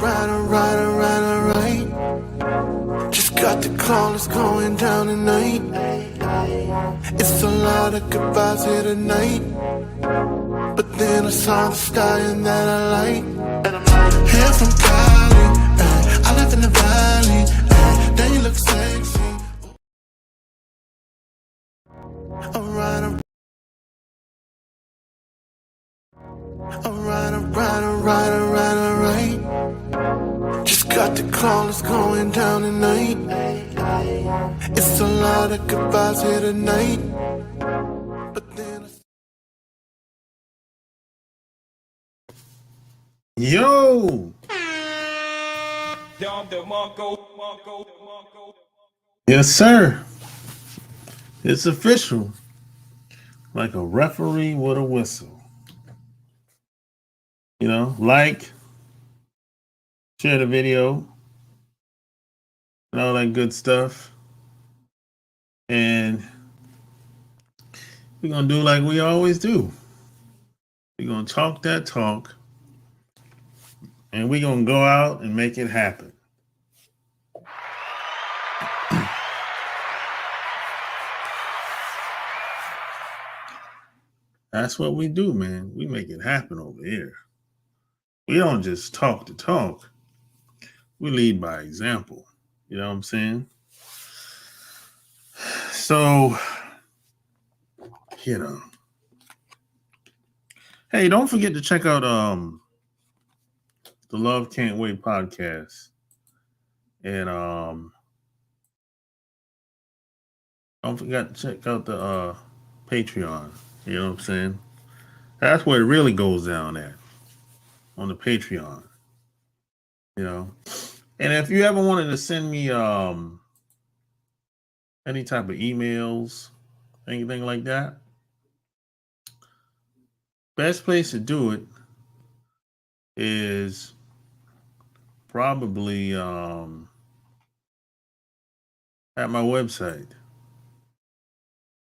right. Just got the call, it's going down tonight. It's a lot of goodbyes here tonight. But then I saw the sky and that I like. Hair from Cali, I live in the valley. Then you look sexy. Alright. Just got the call, it's going down tonight. It's a lot of goodbyes here tonight. But then Yo! Yes, sir. It's official. Like a referee with a whistle. You know, like, share the video, and all that good stuff. And we're going to do like we always do. We're going to talk that talk, and we're going to go out and make it happen. That's what we do, man. We make it happen over here. We don't just talk the talk. We lead by example. You know what I'm saying? So, you know. Hey, don't forget to check out the Love Can't Wait podcast. And don't forget to check out the Patreon. You know what I'm saying? That's where it really goes down at. On the Patreon. You know. And if you ever wanted to send me any type of emails, anything like that, best place to do it is probably at my website.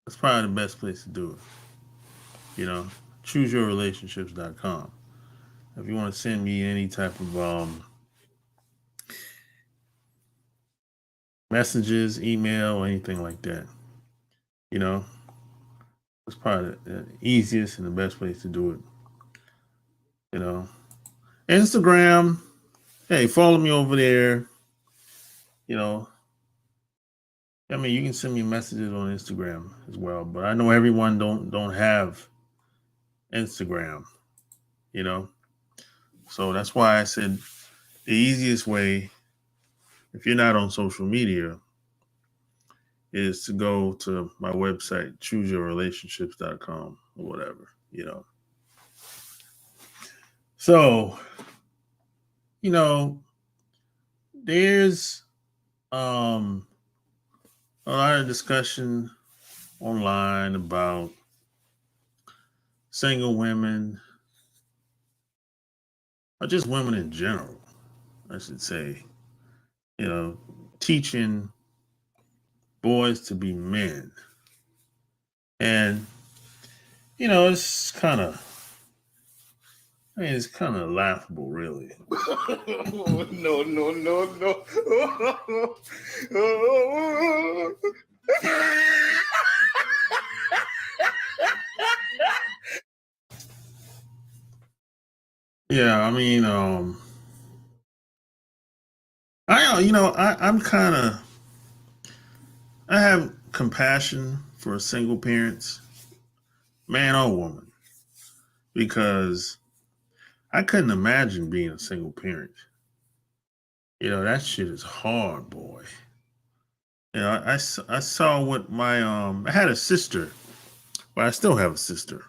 That's probably the best place to do it. You know, chooseyourrelationships.com. If you want to send me any type of messages, email, anything like that, you know, it's probably the easiest and the best place to do it. You know, Instagram, hey, follow me over there. You know, I mean, you can send me messages on Instagram as well, but I know everyone don't have Instagram, you know. So that's why I said the easiest way, if you're not on social media, is to go to my website, chooseyourrelationships.com or whatever, you know. So, you know, there's a lot of discussion online about single women, or just women in general, I should say, you know, teaching boys to be men. And, you know, it's kind of laughable, really. No. Yeah, I mean, I have compassion for single parents, man or woman, because I couldn't imagine being a single parent. You know, that shit is hard, boy. You know, I saw what my, I had a sister, but I still have a sister.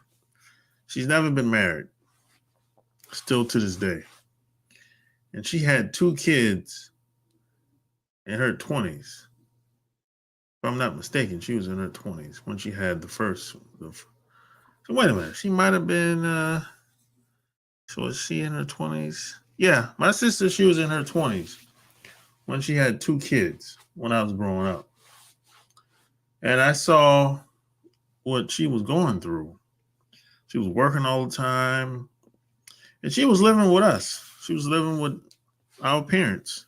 She's never been married, still to this day. And she had 2 kids in her 20s. If I'm not mistaken, she was in her 20s when she had the first. So wait a minute, she might have been, so was she in her 20s? Yeah, my sister, she was in her 20s when she had 2 kids when I was growing up. And I saw what she was going through. She was working all the time. And she was living with us. She was living with our parents,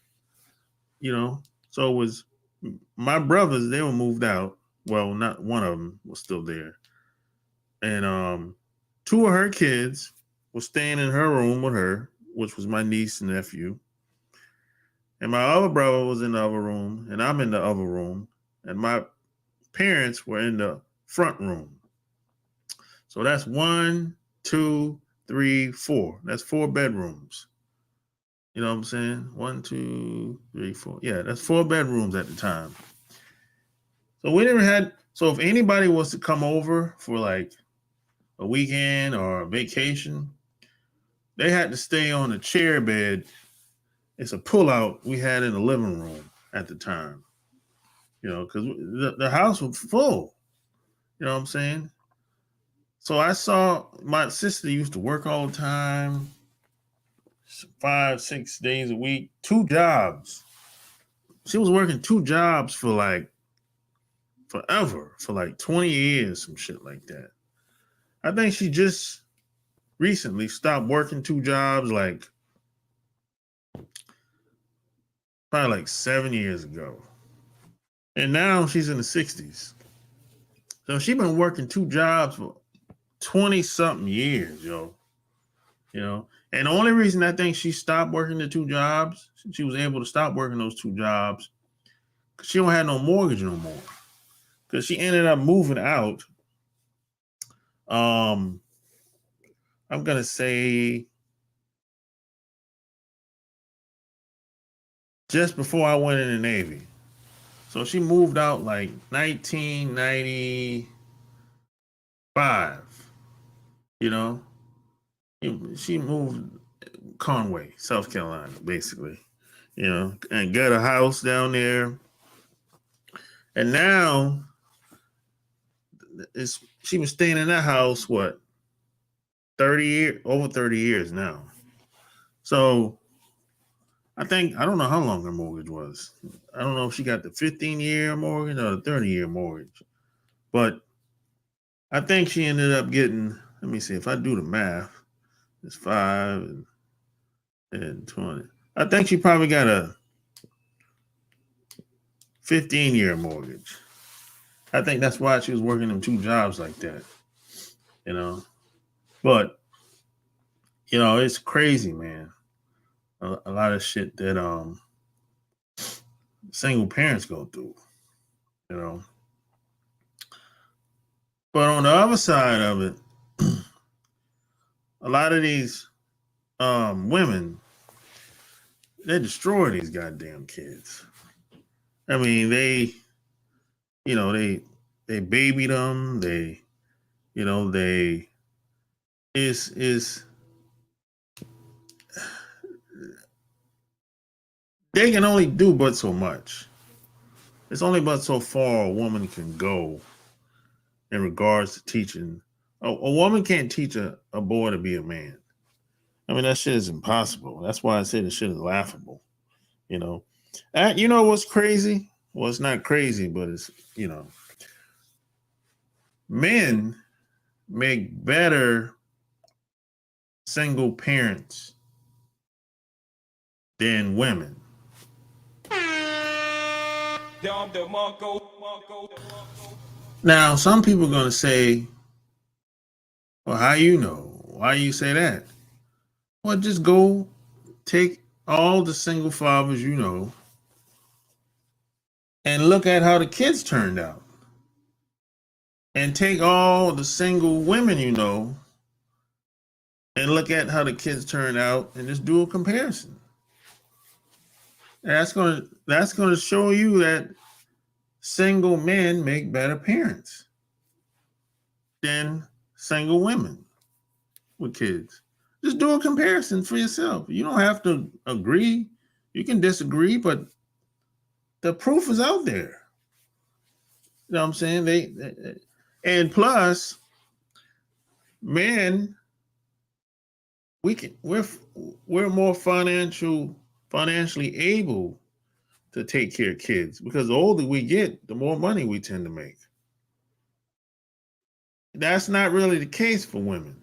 you know. So it was my brothers, they were moved out. Well, not one of them was still there. And two of her kids were staying in her room with her, which was my niece and nephew. And my other brother was in the other room, and I'm in the other room. And my parents were in the front room. So that's one, two, three, four. That's four bedrooms. You know what I'm saying? One, two, three, four. Yeah, that's four bedrooms at the time. So we never had. So if anybody was to come over for like a weekend or a vacation, they had to stay on a chair bed. It's a pullout we had in the living room at the time. You know, because the house was full. You know what I'm saying? So I saw my sister used to work all the time, 5, 6 days a week, two jobs. She was working two jobs for like forever, for like 20 years, some shit like that. I think she just recently stopped working two jobs like probably like 7 years ago. And now she's in the 60s. So she's been working two jobs for 20 something years, yo. You know, and the only reason I think she stopped working the two jobs, she was able to stop working those two jobs, because she don't have no mortgage no more. Because she ended up moving out. Um, I'm gonna say just before I went in the Navy. So she moved out like 1995. You know, she moved Conway, South Carolina, basically. You know, and got a house down there. And now she was staying in that house, what, 30 years, over 30 years now. So I don't know how long her mortgage was. I don't know if she got the 15-year mortgage or the 30-year mortgage. But I think she ended up getting, let me see, if I do the math, it's 5 and 20. I think she probably got a 15-year mortgage. I think that's why she was working them two jobs like that, you know. But, you know, it's crazy, man. A lot of shit that single parents go through, you know. But on the other side of it, a lot of these women, they destroy these goddamn kids. I mean, you know, they baby them. They, you know, they is they can only do but so much. It's only but so far a woman can go in regards to teaching. A woman can't teach a boy to be a man. I mean, that shit is impossible. That's why I say the shit is laughable. You know, you know what's crazy? Well, it's not crazy, but it's, you know, men make better single parents than women. Now, some people are going to say, well, how you know? Why you say that? Well, just go take all the single fathers you know and look at how the kids turned out. And take all the single women you know and look at how the kids turned out and just do a comparison. That's gonna show you that single men make better parents than single women with kids. Just do a comparison for yourself. You don't have to agree. You can disagree, but the proof is out there. You know what I'm saying? And plus, men, we're more financially able to take care of kids, because the older we get, the more money we tend to make. That's not really the case for women.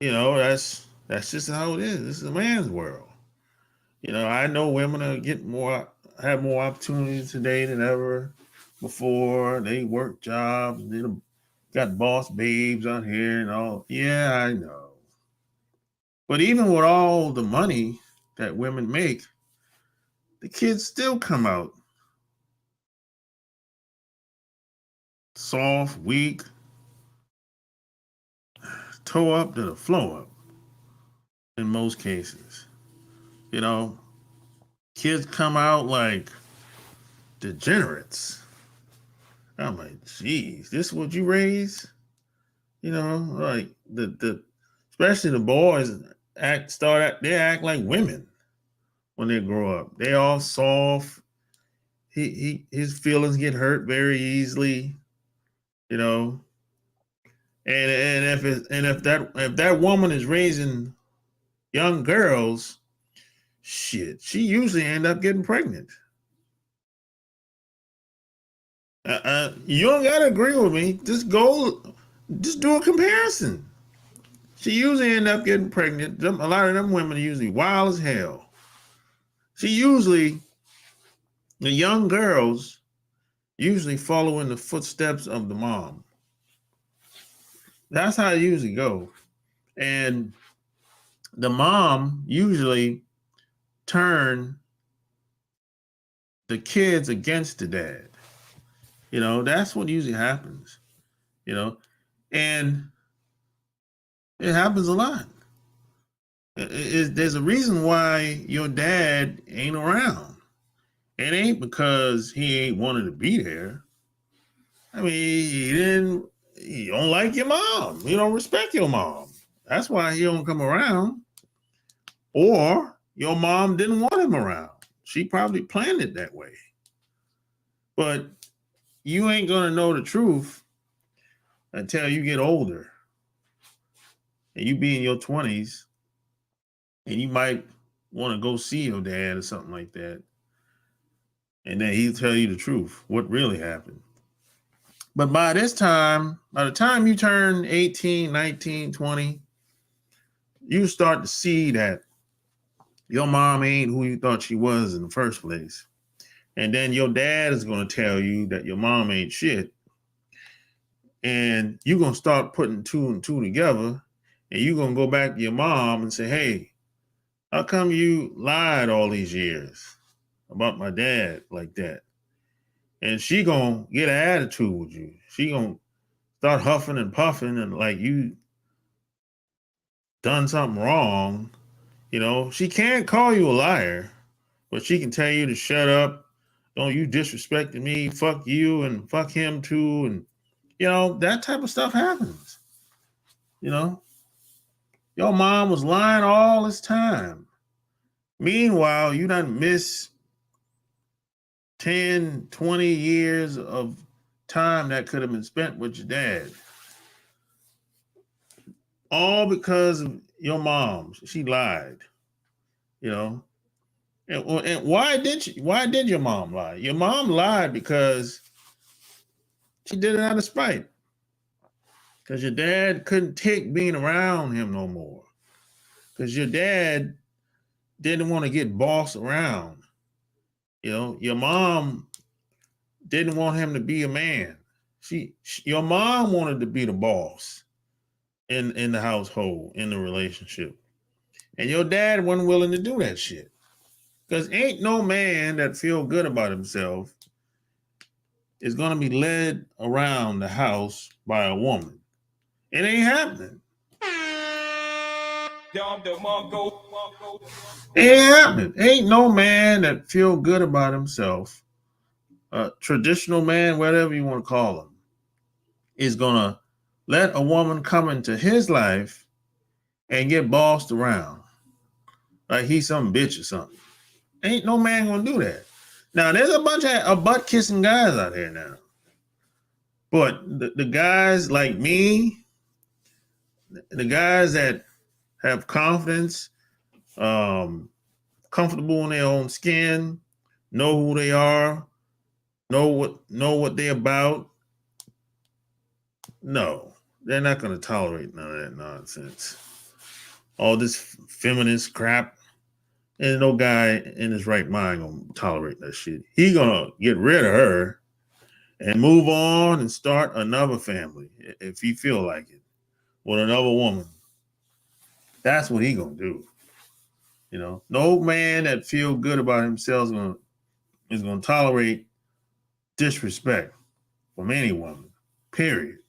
You know, that's just how it is. This is a man's world. I know women are have more opportunities today than ever before. They work jobs. They got boss babes out here and all. Yeah, I know. But even with all the money that women make, the kids still come out soft, weak, toe up to the floor up in most cases. You know, kids come out like degenerates. I'm like, geez, this is what you raise? Like the especially the boys they act like women when they grow up. They all soft. His feelings get hurt very easily, you know. And if that woman is raising young girls, shit, she usually end up getting pregnant. You don't gotta agree with me. Just do a comparison. She usually end up getting pregnant. A lot of them women are usually wild as hell. The young girls usually follow in the footsteps of the mom. That's how it usually goes. And the mom usually turn the kids against the dad. That's what usually happens, you know, and it happens a lot. There's a reason why your dad ain't around. It ain't because he ain't wanted to be there. I mean, he don't like your mom. He don't respect your mom. That's why he don't come around. Or your mom didn't want him around. She probably planned it that way. But you ain't gonna know the truth until you get older. And you be in your 20s and you might want to go see your dad or something like that. And then he'll tell you the truth, what really happened. But by the time you turn 18, 19, 20, you start to see that your mom ain't who you thought she was in the first place. And then your dad is going to tell you that your mom ain't shit. And you're going to start putting two and two together. And you're going to go back to your mom and say, hey, how come you lied all these years about my dad like that? And she going to get an attitude with you. She going to start huffing and puffing and like you done something wrong. She can't call you a liar, but she can tell you to shut up. Don't you disrespecting me, fuck you and fuck him too. And, that type of stuff happens. Your mom was lying all this time. Meanwhile, you done miss 10, 20 years of time that could have been spent with your dad. All because of your mom. She lied, And why did your mom lie? Your mom lied because she did it out of spite. Because your dad couldn't take being around him no more. Because your dad didn't want to get bossed around. Your mom didn't want him to be a man. Your mom wanted to be the boss in the household, in the relationship. And your dad wasn't willing to do that shit. Because ain't no man that feel good about himself is going to be led around the house by a woman. It ain't happening. It ain't happening. Ain't no man that feel good about himself, a traditional man, whatever you want to call him, is going to let a woman come into his life and get bossed around like he's some bitch or something. Ain't no man going to do that. Now, there's a bunch of butt-kissing guys out here now. But the guys like me, the guys that have confidence, comfortable in their own skin, know who they are, know what they're about. No, they're not going to tolerate none of that nonsense. All this feminist crap. And no guy in his right mind gonna tolerate that shit. He gonna get rid of her and move on and start another family if he feel like it with another woman. That's what he gonna do. You know, no man that feel good about himself is gonna tolerate disrespect from any woman. Period.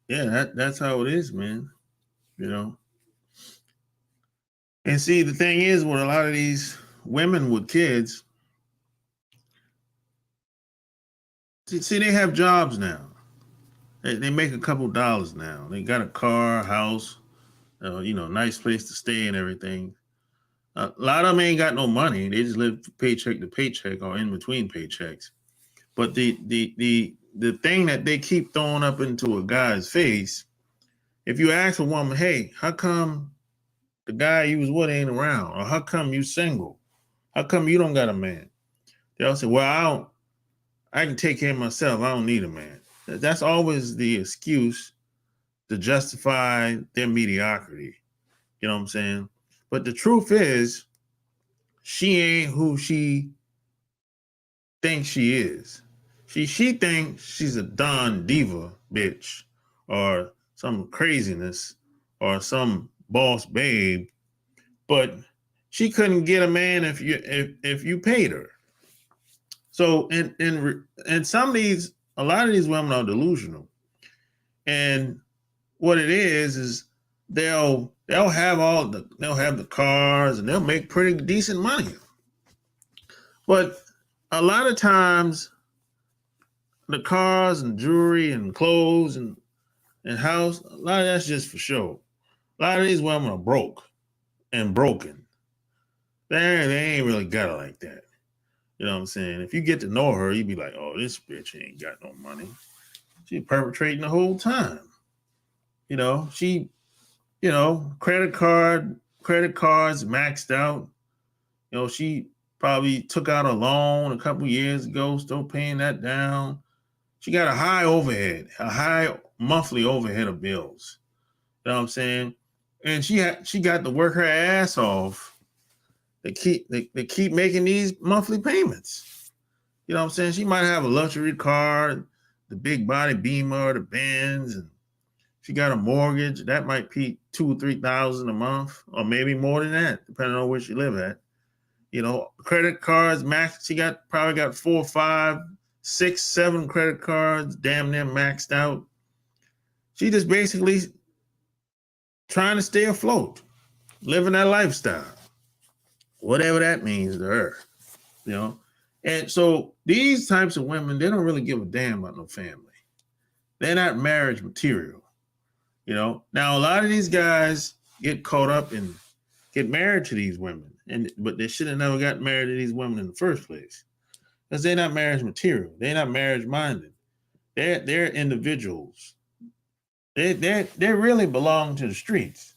Yeah, that's how it is, man. You know. And see, the thing is, with a lot of these women with kids, see, they have jobs now. They make a couple dollars now. They got a car, house, nice place to stay and everything. A lot of them ain't got no money. They just live paycheck to paycheck or in between paychecks. But the thing that they keep throwing up into a guy's face, if you ask a woman, hey, how come the guy you was with ain't around? Or how come you single? How come you don't got a man? They'll say, well, I can take care of myself. I don't need a man. That's always the excuse to justify their mediocrity. You know what I'm saying? But the truth is, she ain't who she thinks she is. She thinks she's a Don Diva bitch or some craziness or some boss babe, but she couldn't get a man if you paid her. So and some of these, a lot of these women are delusional, and what it is they'll have they'll have the cars and they'll make pretty decent money, but a lot of times the cars and jewelry and clothes and house, a lot of that's just for show. A lot of these women are broke and broken. They ain't really got it like that. You know what I'm saying? If you get to know her, you be like, oh, this bitch ain't got no money. She's perpetrating the whole time. She, credit cards maxed out. She probably took out a loan a couple years ago, still paying that down. She got a high monthly overhead of bills. You know what I'm saying? And she got to work her ass off. They keep making these monthly payments. You know what I'm saying? She might have a luxury car, the big body Beamer, the Benz, and she got a mortgage. That might be $2,000 or $3,000 a month, or maybe more than that, depending on where she live at. Credit cards max. She probably got 4, 5, 6, 7 credit cards, damn near maxed out. She just basically trying to stay afloat, living that lifestyle, whatever that means to her. And so these types of women, they don't really give a damn about no family. They're not marriage material. Now a lot of these guys get caught up and get married to these women, but they should have never got married to these women in the first place, because they're not marriage material. They're not marriage minded. They're individuals. They really belong to the streets,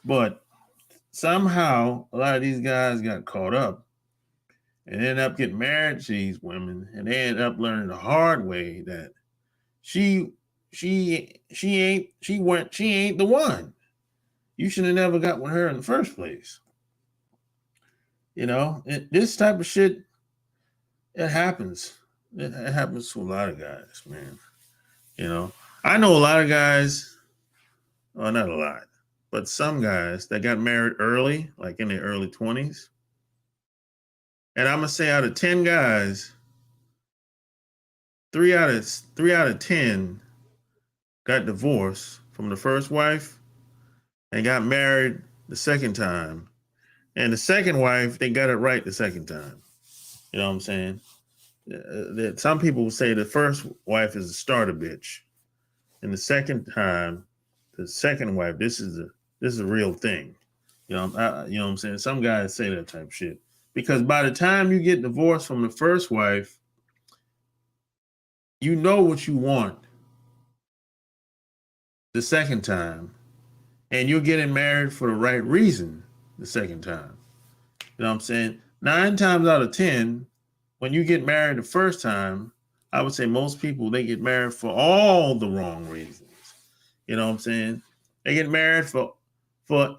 but somehow a lot of these guys got caught up and ended up getting married to these women, and they ended up learning the hard way that she ain't the one. You should have never got with her in the first place. This type of shit, it happens. It happens to a lot of guys, man. I know a lot of guys, well, not a lot, but some guys that got married early, like in their early 20s. And I'm gonna say out of 10 guys, three out of 10 got divorced from the first wife and got married the second time. And the second wife, they got it right the second time. You know what I'm saying? Some people will say the first wife is a starter bitch, and the second time, the second wife, this is a real thing. You know what I'm saying? Some guys say that type of shit because by the time you get divorced from the first wife, you know what you want the second time, and you're getting married for the right reason the second time. You know what I'm saying? 9 times out of 10, when you get married the first time, I would say most people, they get married for all the wrong reasons. You know what I'm saying? They get married for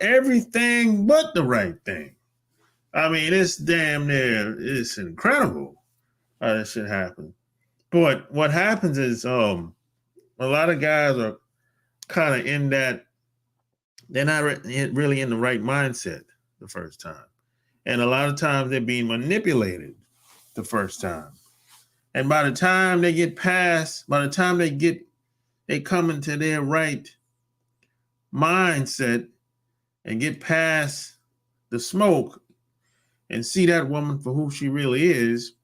everything but the right thing. I mean, it's damn near, it's incredible how that shit happens. But what happens is a lot of guys are kind of in that, they're not really in the right mindset the first time. And a lot of times they're being manipulated the first time. And by the time they get past, by the time they come into their right mindset and get past the smoke and see that woman for who she really is,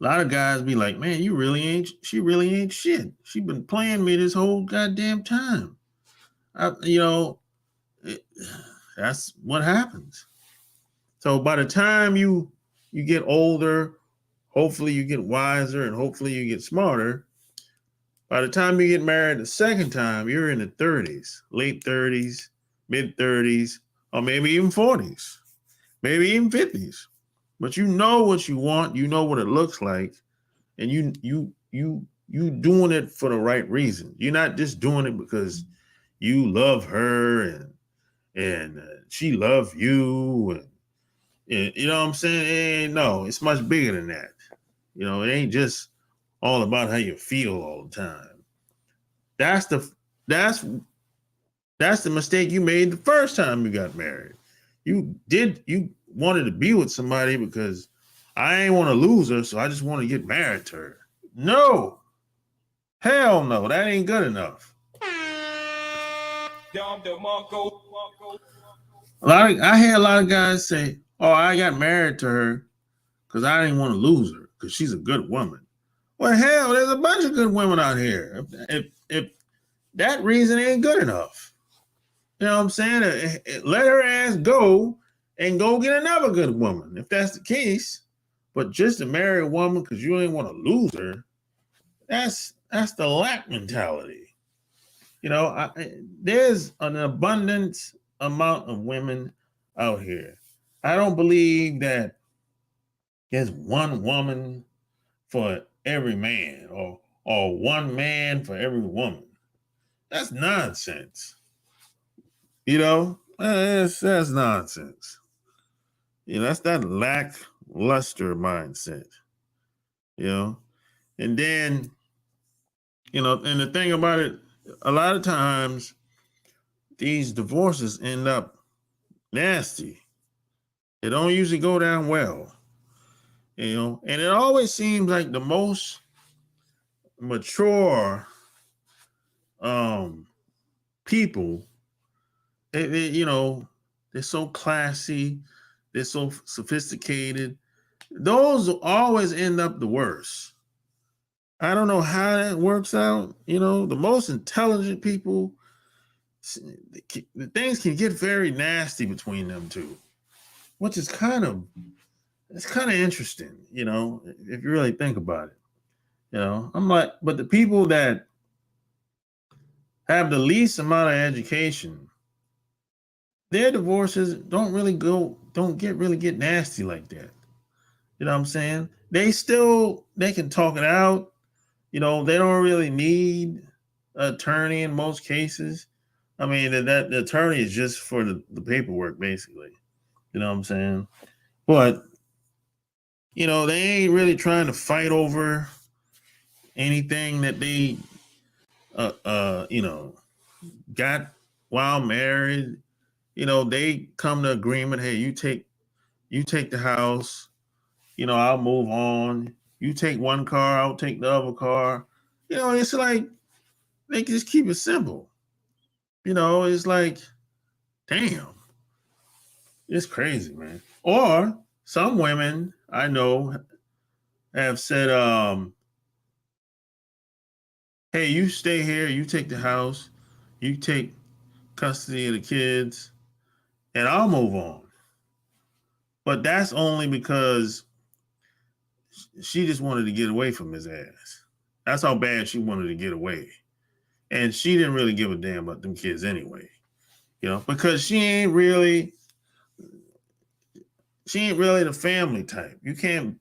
a lot of guys be like, man, she really ain't shit. She been playing me this whole goddamn time. That's what happens. So by the time you get older, hopefully you get wiser and hopefully you get smarter. By the time you get married the second time, you're in the 30s, late 30s, mid 30s, or maybe even 40s, maybe even 50s. But you know what you want, you know what it looks like, and you doing it for the right reason. You're not just doing it because you love her and she loves you and you know what I'm saying? No, it's much bigger than that. You know, it ain't just all about how you feel all the time. That's the mistake you made the first time you got married. You wanted to be with somebody because I ain't want to lose her, so I just want to get married to her. No. Hell no, that ain't good enough. I hear a lot of guys say, "Oh, I got married to her because I didn't want to lose her because she's a good woman." Well, hell, there's a bunch of good women out here. If that reason ain't good enough, you know what I'm saying? Let her ass go and go get another good woman if that's the case. But just to marry a woman because you ain't want to lose her, that's the lack mentality. You know, there's an abundant amount of women out here. I don't believe that there's one woman for every man or one man for every woman. That's nonsense. You know, that's nonsense. You know, that's that lackluster mindset. You know, and then, you know, and the thing about it, a lot of times these divorces end up nasty. They don't usually go down well. You know, and it always seems like the most mature people, you know, they're so classy, they're so sophisticated. Those always end up the worst. I don't know how that works out. You know, the most intelligent people, the things can get very nasty between them two, which is kind of interesting. You know, if you really think about it. You know, I'm like, but the people that have the least amount of education, their divorces don't really get nasty like that. You know what I'm saying? They can talk it out. You know, they don't really need an attorney in most cases. I mean, that the attorney is just for the paperwork, basically. You know what I'm saying? But, you know, they ain't really trying to fight over anything that they, you know, got while married. You know, they come to agreement. Hey, you take the house. You know, I'll move on. You take one car, I'll take the other car. You know, it's like they can just keep it simple. You know, it's like, damn, it's crazy, man. Or some women I know have said, hey, you stay here, you take the house, you take custody of the kids, and I'll move on. But that's only because she just wanted to get away from his ass. That's how bad she wanted to get away. And she didn't really give a damn about them kids anyway. You know, because she ain't really the family type. You can't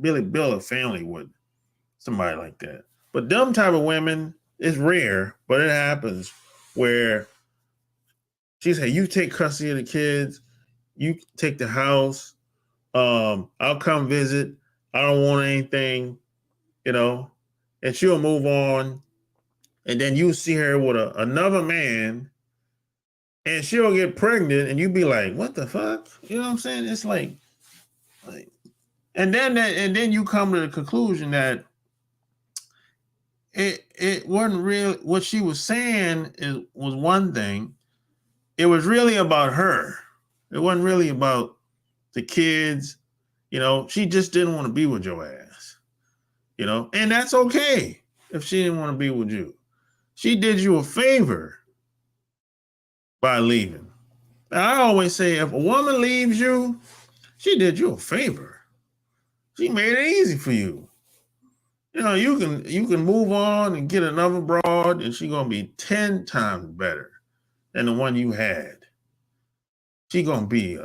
really build a family with somebody like that. But them type of women is rare, but it happens where she said, "You take custody of the kids, you take the house. I'll come visit. I don't want anything, you know." And she'll move on, and then you see her with another man, and she'll get pregnant, and you be like, "What the fuck?" You know what I'm saying? It's like and then you come to the conclusion that it wasn't real. What she was saying was one thing. It was really about her. It wasn't really about the kids. You know, she just didn't want to be with your ass. You know, and that's okay if she didn't want to be with you. She did you a favor by leaving. Now, I always say if a woman leaves you, she did you a favor. She made it easy for you. You know, you can move on and get another broad, and she's gonna be 10 times better than the one you had. She's gonna be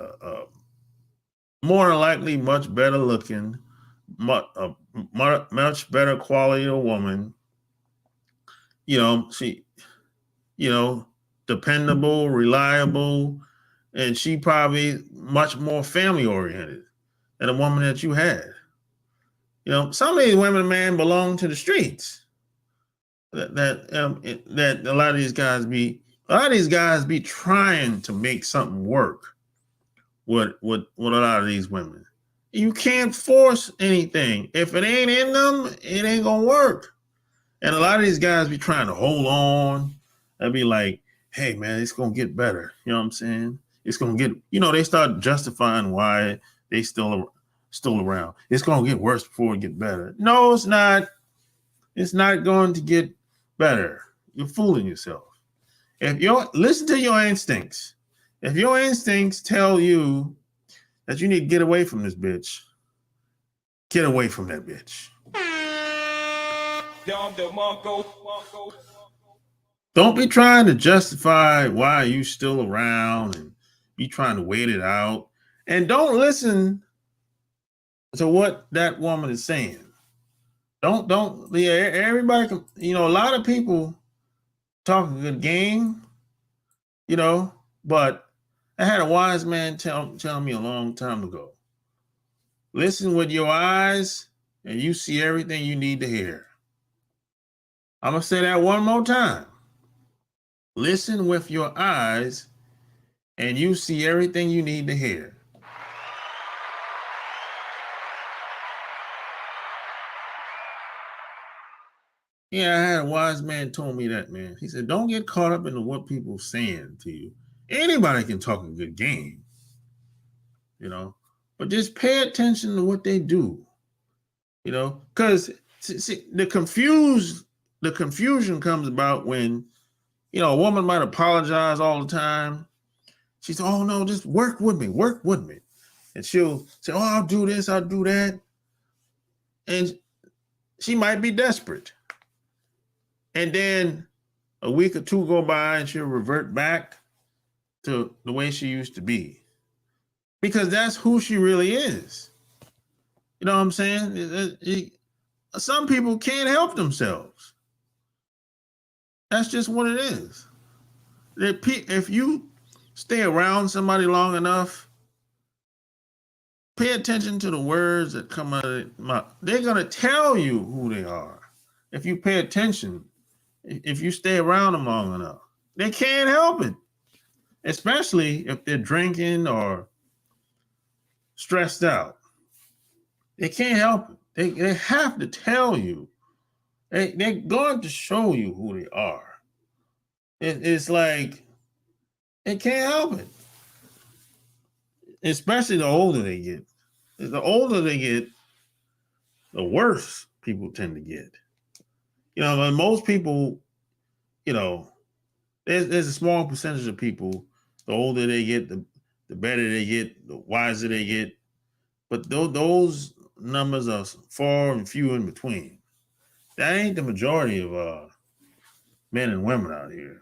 more than likely much better looking, much better quality of woman. You know, she, dependable, reliable, and she probably much more family oriented than the woman that you had. You know, some of these women, man, belong to the streets. That a lot of these guys be trying to make something work with a lot of these women. You can't force anything. If it ain't in them, it ain't gonna work. And a lot of these guys be trying to hold on. They'll be like, "Hey man, it's gonna get better." You know what I'm saying? It's gonna get, they start justifying why they still around. It's gonna get worse before it get better. No, it's not. It's not going to get better. You're fooling yourself. Listen to your instincts. If your instincts tell you that you need to get away from this bitch, get away from that bitch. Don't be trying to justify why you still around and be trying to wait it out. And don't listen to what that woman is saying. Everybody can, a lot of people talk a good game, but I had a wise man tell me a long time ago. Listen with your eyes and you see everything you need to hear. I'm going to say that one more time. Listen with your eyes and you see everything you need to hear. Yeah, I had a wise man told me that, man. He said, don't get caught up in what people are saying to you. Anybody can talk a good game, but just pay attention to what they do, because the confusion comes about when, a woman might apologize all the time. She said, "Oh no, just work with me. And she'll say, "Oh, I'll do this, I'll do that." And she might be desperate. And then a week or two go by and she'll revert back to the way she used to be. Because that's who she really is. You know what I'm saying? Some people can't help themselves. That's just what it is. If you stay around somebody long enough, pay attention to the words that come out of their mouth. They're going to tell you who they are. If you pay attention, if you stay around them long enough, they can't help it. Especially if they're drinking or stressed out. They can't help it. They have to tell you. They're going to show you who they are. It's like, they can't help it. Especially the older they get. The older they get, the worse people tend to get. But most people, there's a small percentage of people, the older they get, the better they get, the wiser they get. But those numbers are far and few in between. That ain't the majority of men and women out here,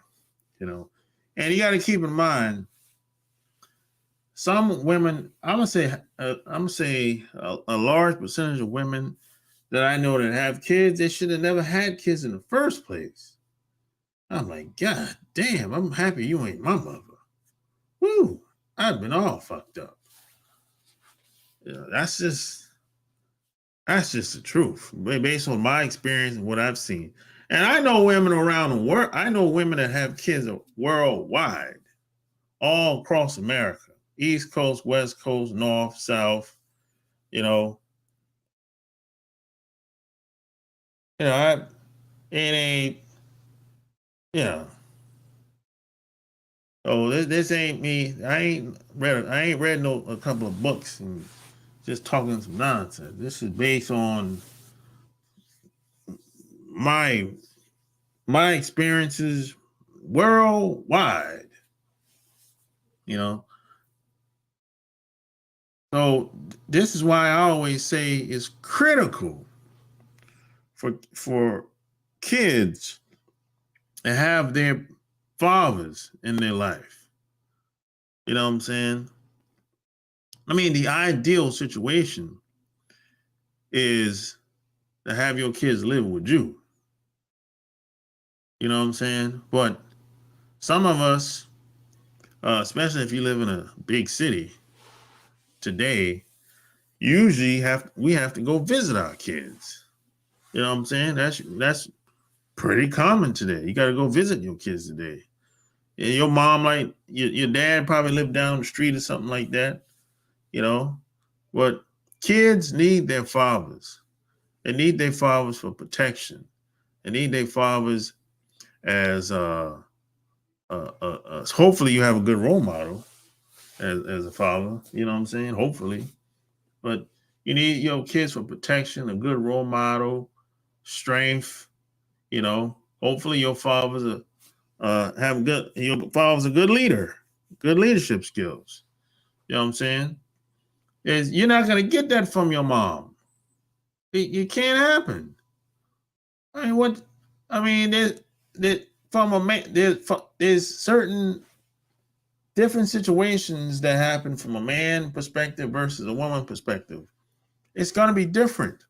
And you got to keep in mind, some women, I'm gonna say a large percentage of women that I know that have kids, they should have never had kids in the first place. I'm like, God damn, I'm happy you ain't my mother. Woo, I've been all fucked up. You know, that's just the truth, based on my experience and what I've seen. And I know women around the world. I know women that have kids worldwide, all across America, East Coast, West Coast, North, South. You know, it ain't. Yeah. So this ain't me. I ain't read a couple of books and just talking some nonsense. This is based on my experiences worldwide. You know. So this is why I always say it's critical for kids to have their fathers in their life. You know what I'm saying? I mean, the ideal situation is to have your kids live with you. You know what I'm saying? But some of us, especially if you live in a big city today, usually we have to go visit our kids. You know what I'm saying? That's pretty common today. You got to go visit your kids today. And your mom, like your dad, probably lived down the street or something like that. You know, but kids need their fathers. They need their fathers for protection. They need their fathers as hopefully you have a good role model as a father. You know what I'm saying? Hopefully, but you need your kids for protection, a good role model, strength. You know, hopefully your father's your father's a good leader, good leadership skills. You know what I'm saying? You're not gonna get that from your mom. It can't happen. I mean, what? I mean, from a man, there's certain different situations that happen from a man perspective versus a woman perspective. It's gonna be different.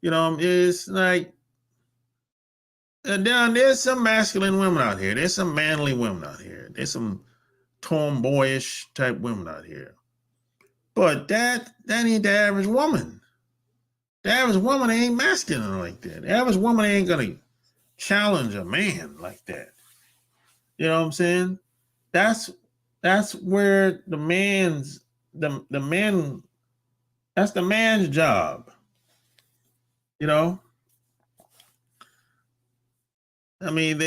You know, it's like there's some masculine women out here. There's some manly women out here. There's some tomboyish type women out here. But that ain't the average woman. The average woman ain't masculine like that. The average woman ain't gonna challenge a man like that. You know what I'm saying? That's where the man that's the man's job. You know? I mean,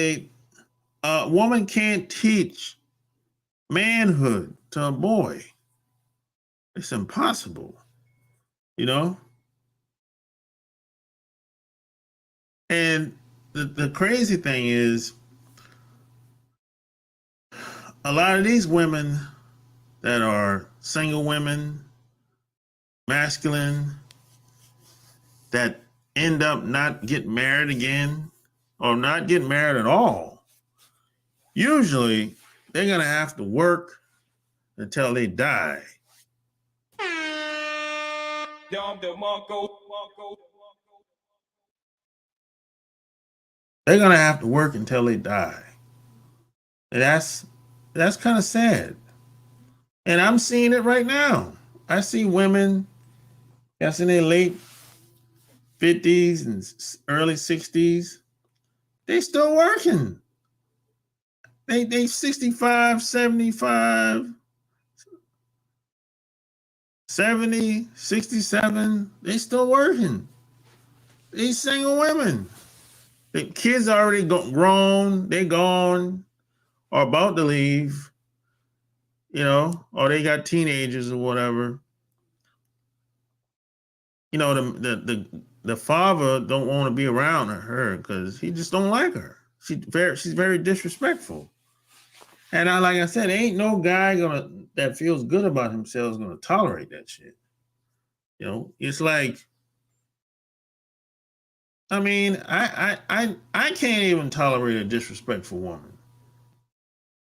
a woman can't teach manhood to a boy. It's impossible. You know? And the crazy thing is, a lot of these women that are single women, masculine, that end up not getting married again or not getting married at all, usually they're going to have to work until they die. They're going to have to work until they die. And that's kind of sad. And I'm seeing it right now. I see women that's in their late 50s and early 60s. They still working. They 65, 75, 70, 67. They still working. These single women. The kids already grown. They gone or about to leave. You know, or they got teenagers or whatever. You know, the father don't want to be around her because he just don't like her. She's very disrespectful. And like I said, ain't no guy that feels good about himself is gonna tolerate that shit. You know, it's like, I mean, I can't even tolerate a disrespectful woman.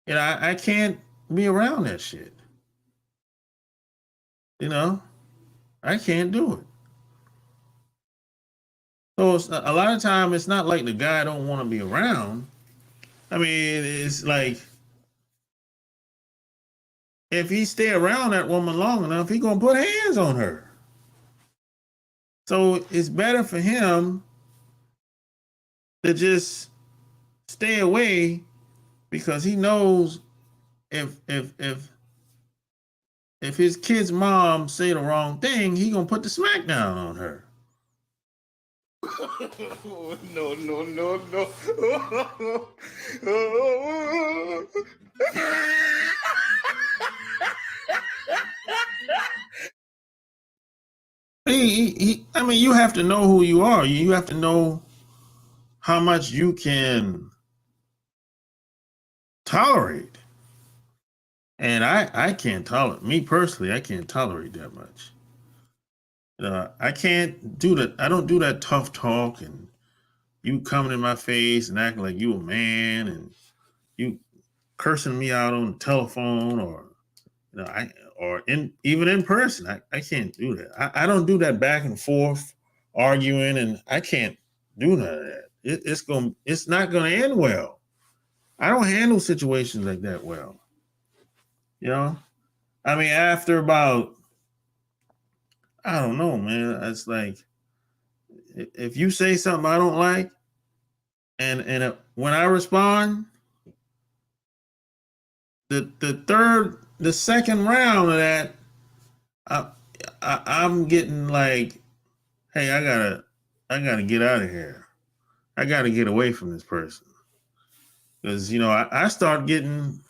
You know, I can't be around that shit. You know, I can't do it. So it's, a lot of time it's not like the guy don't want to be around. I mean, it's like if he stay around that woman long enough, he gonna put hands on her. So it's better for him to just stay away because he knows if his kid's mom say the wrong thing, he gonna put the smackdown on her. No, no, no, no. I mean, you have to know who you are. You have to know how much you can tolerate. And I can't tolerate, me personally, I can't tolerate that much. I can't do that. I don't do that tough talk and you coming in my face and acting like you a man and you cursing me out on the telephone or even in person. I can't do that. I don't do that back and forth arguing, and I can't do none of that. It's not gonna end well. I don't handle situations like that well. You know? I mean, after about, I don't know, man. It's like if you say something I don't like, and when I respond, the second round of that, I'm getting like, hey, I gotta get out of here. I gotta get away from this person because I start getting,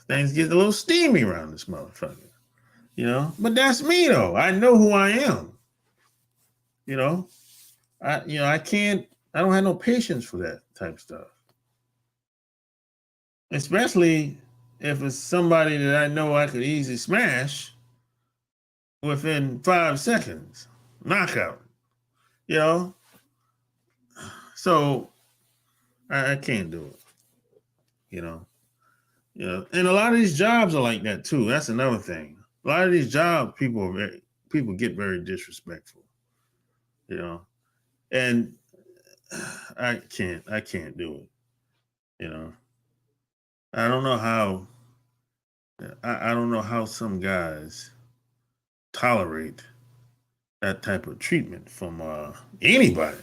things get a little steamy around this motherfucker. But that's me though. I know who I am. I can't. I don't have no patience for that type of stuff. Especially if it's somebody that I know I could easily smash within 5 seconds. Knockout. You know? So I can't do it. And a lot of these jobs are like that too. That's another thing. A lot of these jobs, people get very disrespectful. And I can't do it. I don't know how I don't know how some guys tolerate that type of treatment from anybody,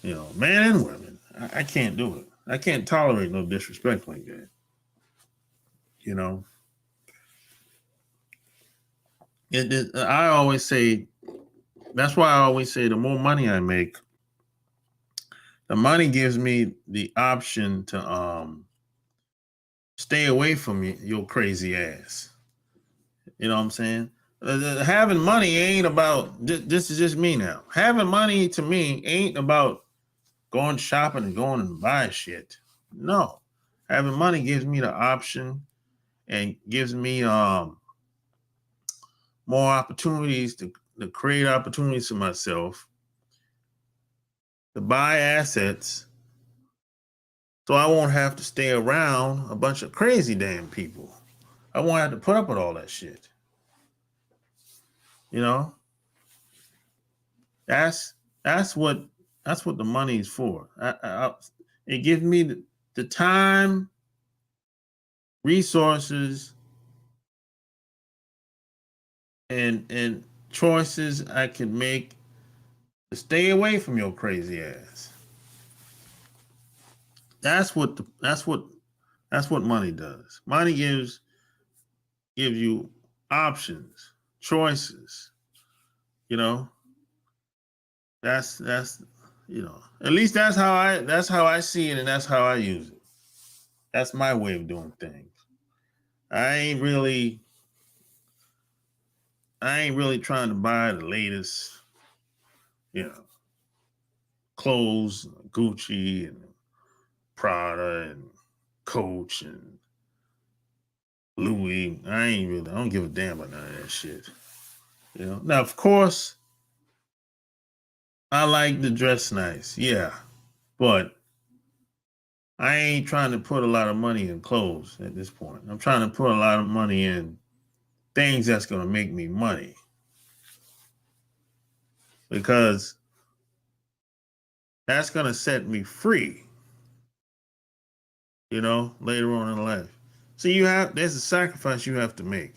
men and women. I can't do it. I can't tolerate no disrespect like that. I always say, that's why I always say the more money I make, the money gives me the option to stay away from your crazy ass. You know what I'm saying? Having money ain't about, this is just me now. Having money to me ain't about going shopping and going and buying shit. No. Having money gives me the option and gives me more opportunities to create opportunities for myself, to buy assets, so I won't have to stay around a bunch of crazy damn people. I won't have to put up with all that shit. That's what the money is for. It gives me the time, resources, and choices I can make to stay away from your crazy ass. That's what money does. Money gives you options, choices. That's at least that's how I see it, and that's how I use it. That's my way of doing things. I ain't really trying to buy the latest, clothes, Gucci and Prada and Coach and Louis. I don't give a damn about none of that shit. Now, of course, I like to dress nice, yeah, but I ain't trying to put a lot of money in clothes at this point. I'm trying to put a lot of money in things that's going to make me money. because that's going to set me free, later on in life. So there's a sacrifice you have to make,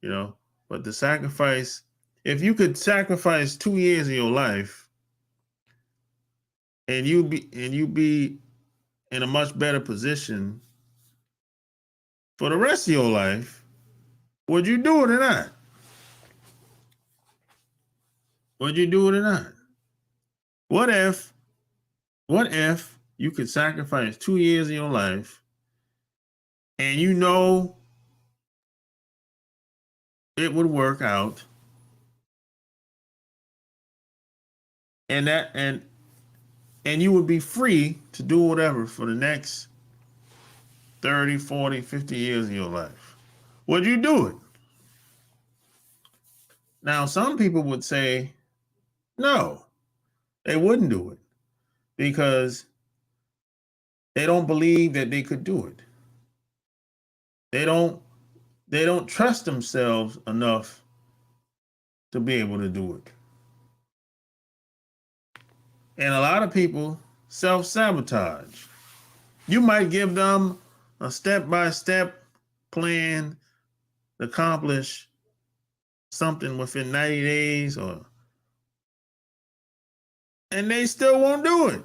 but the sacrifice, if you could sacrifice 2 years of your life and you be in a much better position for the rest of your life, would you do it or not? Would you do it or not? What if you could sacrifice 2 years of your life and it would work out, and you would be free to do whatever for the next 30, 40, 50 years of your life? Would you do it? Now, some people would say, no, they wouldn't do it because they don't believe that they could do it. They don't trust themselves enough to be able to do it. And a lot of people self-sabotage. You might give them a step-by-step plan to accomplish something within 90 days and they still won't do it.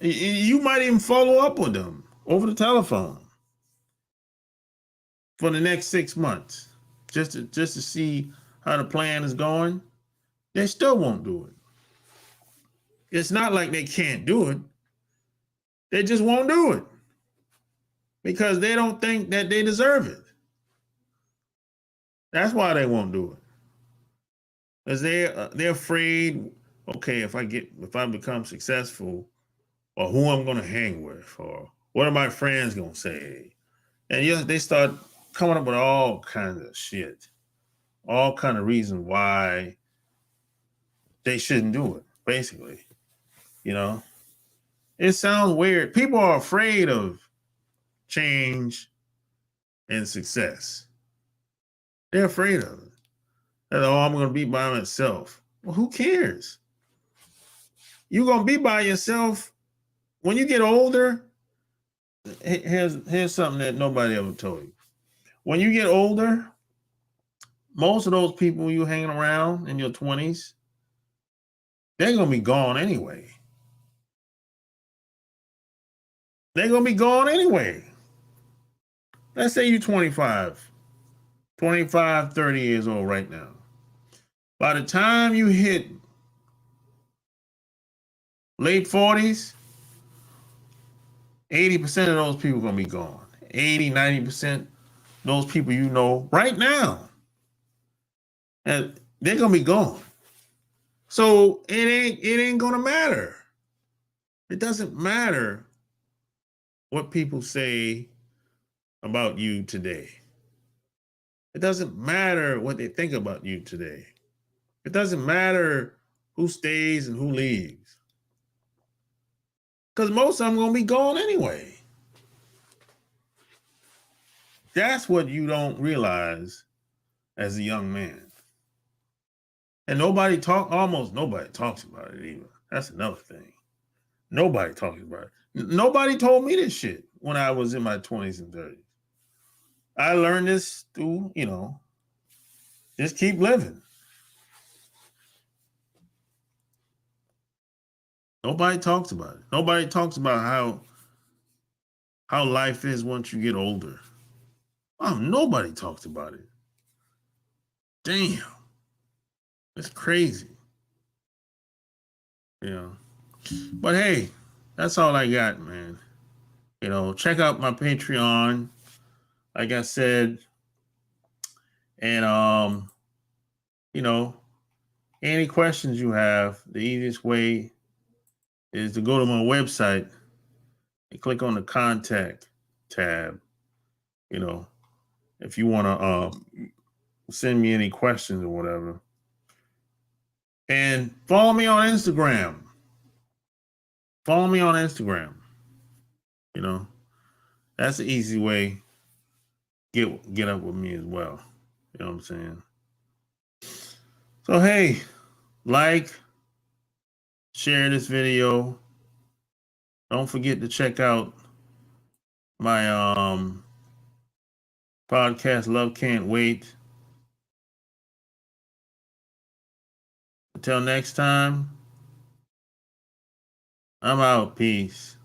You might even follow up with them over the telephone for the next 6 months just to see how the plan is going. They still won't do it. It's not like they can't do it. They just won't do it because they don't think that they deserve it. That's why they won't do it. Because they're afraid, okay, if I become successful, or who I'm going to hang with, or what are my friends going to say? And they start coming up with all kinds of shit, all kind of reasons why they shouldn't do it, basically. It sounds weird. People are afraid of change and success. They're afraid of it. I'm going to be by myself. Well, who cares? You're going to be by yourself when you get older. Here's something that nobody ever told you. When you get older, most of those people you hanging around in your 20s, they're going to be gone anyway. They're going to be gone anyway. Let's say you're 25, 30 years old right now. By the time you hit late 40s, 80% of those people are going to be gone. 80, 90%, those people right now, and they're going to be gone. So it ain't going to matter. It doesn't matter what people say about you today. It doesn't matter what they think about you today. It doesn't matter who stays and who leaves. Because most of them are going to be gone anyway. That's what you don't realize as a young man. And almost nobody talks about it either. That's another thing. Nobody talks about it. Nobody told me this shit when I was in my 20s and 30s. I learned this through, just keep living. Nobody talks about it. Nobody talks about how life is once you get older. Nobody talks about it. Damn. It's crazy. But hey, that's all I got, man. Check out my Patreon, like I said. And any questions you have, the easiest way is to go to my website and click on the contact tab. If you want to send me any questions or whatever. And follow me on Instagram. That's the easy way. Get up with me as well. You know what I'm saying? So hey, like, share this video. Don't forget to check out my podcast, Love Can't Wait. Until next time, I'm out. Peace.